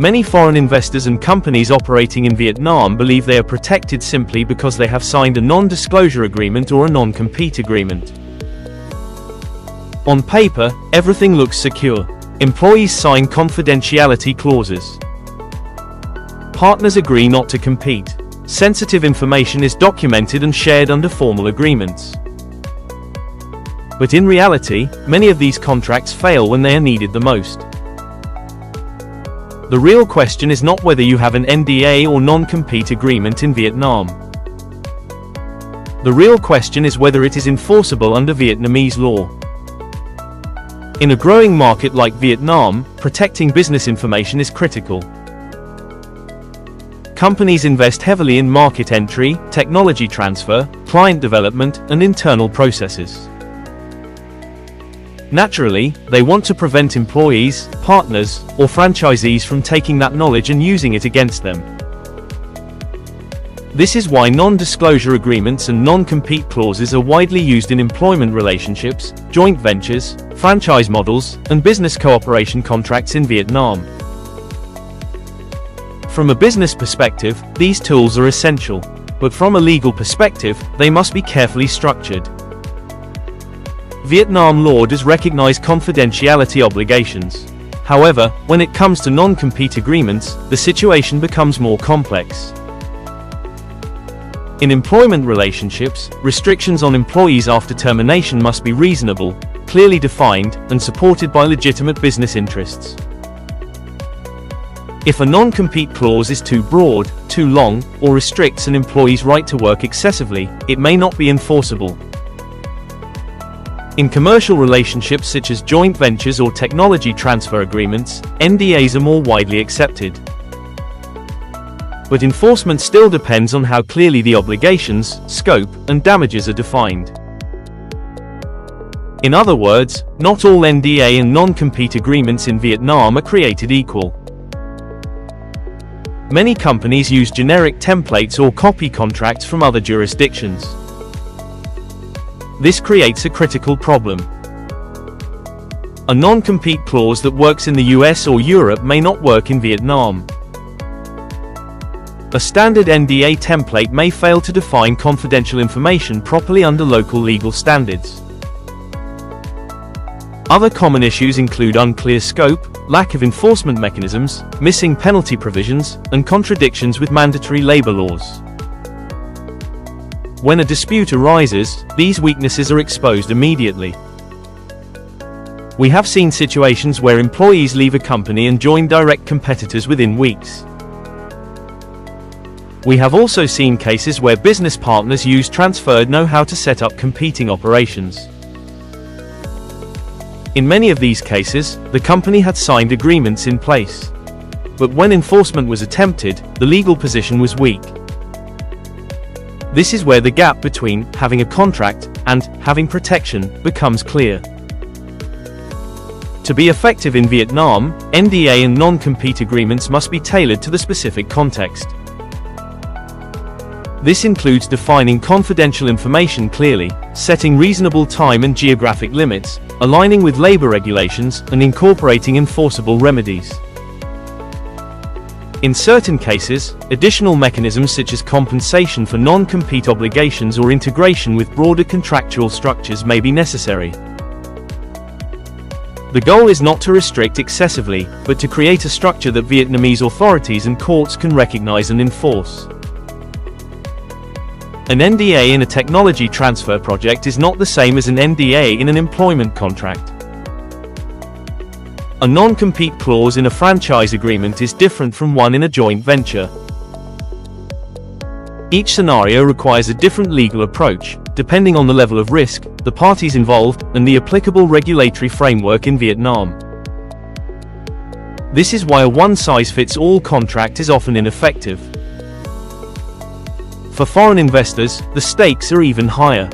Many foreign investors and companies operating in Vietnam believe they are protected simply because they have signed a non-disclosure agreement or a non-compete agreement. On paper, everything looks secure. Employees sign confidentiality clauses. Partners agree not to compete. Sensitive information is documented and shared under formal agreements. But in reality, many of these contracts fail when they are needed the most. The real question is not whether you have an NDA or non-compete agreement in Vietnam. The real question is whether it is enforceable under Vietnamese law. In a growing market like Vietnam, protecting business information is critical. Companies invest heavily in market entry, technology transfer, client development, and internal processes. Naturally, they want to prevent employees, partners, or franchisees from taking that knowledge and using it against them. This is why non-disclosure agreements and non-compete clauses are widely used in employment relationships, joint ventures, franchise models, and business cooperation contracts in Vietnam. From a business perspective, these tools are essential, but from a legal perspective, they must be carefully structured. Vietnam law does recognize confidentiality obligations. However, when it comes to non-compete agreements, the situation becomes more complex. In employment relationships, restrictions on employees after termination must be reasonable, clearly defined, and supported by legitimate business interests. If a non-compete clause is too broad, too long, or restricts an employee's right to work excessively, it may not be enforceable. In commercial relationships such as joint ventures or technology transfer agreements, NDAs are more widely accepted. But enforcement still depends on how clearly the obligations, scope, and damages are defined. In other words, not all NDA and non-compete agreements in Vietnam are created equal. Many companies use generic templates or copy contracts from other jurisdictions. This creates a critical problem. A non-compete clause that works in the US or Europe may not work in Vietnam. A standard NDA template may fail to define confidential information properly under local legal standards. Other common issues include unclear scope, lack of enforcement mechanisms, missing penalty provisions, and contradictions with mandatory labor laws. When a dispute arises, these weaknesses are exposed immediately. We have seen situations where employees leave a company and join direct competitors within weeks. We have also seen cases where business partners use transferred know-how to set up competing operations. In many of these cases, the company had signed agreements in place. But when enforcement was attempted, the legal position was weak. This is where the gap between having a contract and having protection becomes clear. To be effective in Vietnam, NDA and non-compete agreements must be tailored to the specific context. This includes defining confidential information clearly, setting reasonable time and geographic limits, aligning with labor regulations, and incorporating enforceable remedies. In certain cases, additional mechanisms such as compensation for non-compete obligations or integration with broader contractual structures may be necessary. The goal is not to restrict excessively, but to create a structure that Vietnamese authorities and courts can recognize and enforce. An NDA in a technology transfer project is not the same as an NDA in an employment contract. A non-compete clause in a franchise agreement is different from one in a joint venture. Each scenario requires a different legal approach, depending on the level of risk, the parties involved, and the applicable regulatory framework in Vietnam. This is why a one-size-fits-all contract is often ineffective. For foreign investors, the stakes are even higher.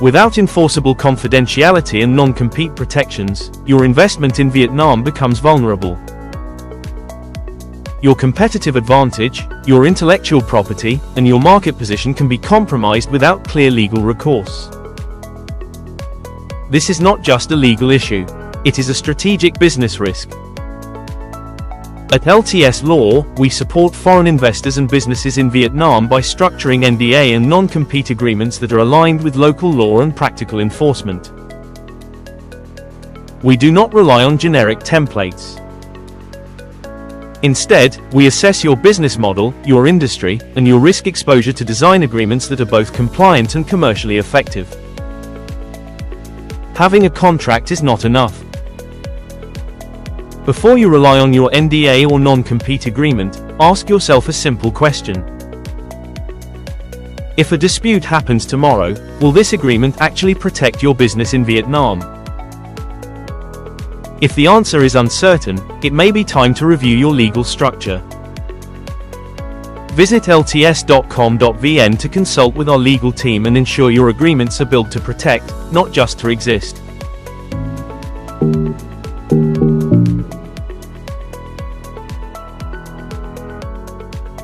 Without enforceable confidentiality and non-compete protections, your investment in Vietnam becomes vulnerable. Your competitive advantage, your intellectual property, and your market position can be compromised without clear legal recourse. This is not just a legal issue. It is a strategic business risk. At LTS Law, we support foreign investors and businesses in Vietnam by structuring NDA and non-compete agreements that are aligned with local law and practical enforcement. We do not rely on generic templates. Instead, we assess your business model, your industry, and your risk exposure to design agreements that are both compliant and commercially effective. Having a contract is not enough. Before you rely on your NDA or non-compete agreement, ask yourself a simple question. If a dispute happens tomorrow, will this agreement actually protect your business in Vietnam? If the answer is uncertain, it may be time to review your legal structure. Visit lts.com.vn to consult with our legal team and ensure your agreements are built to protect, not just to exist.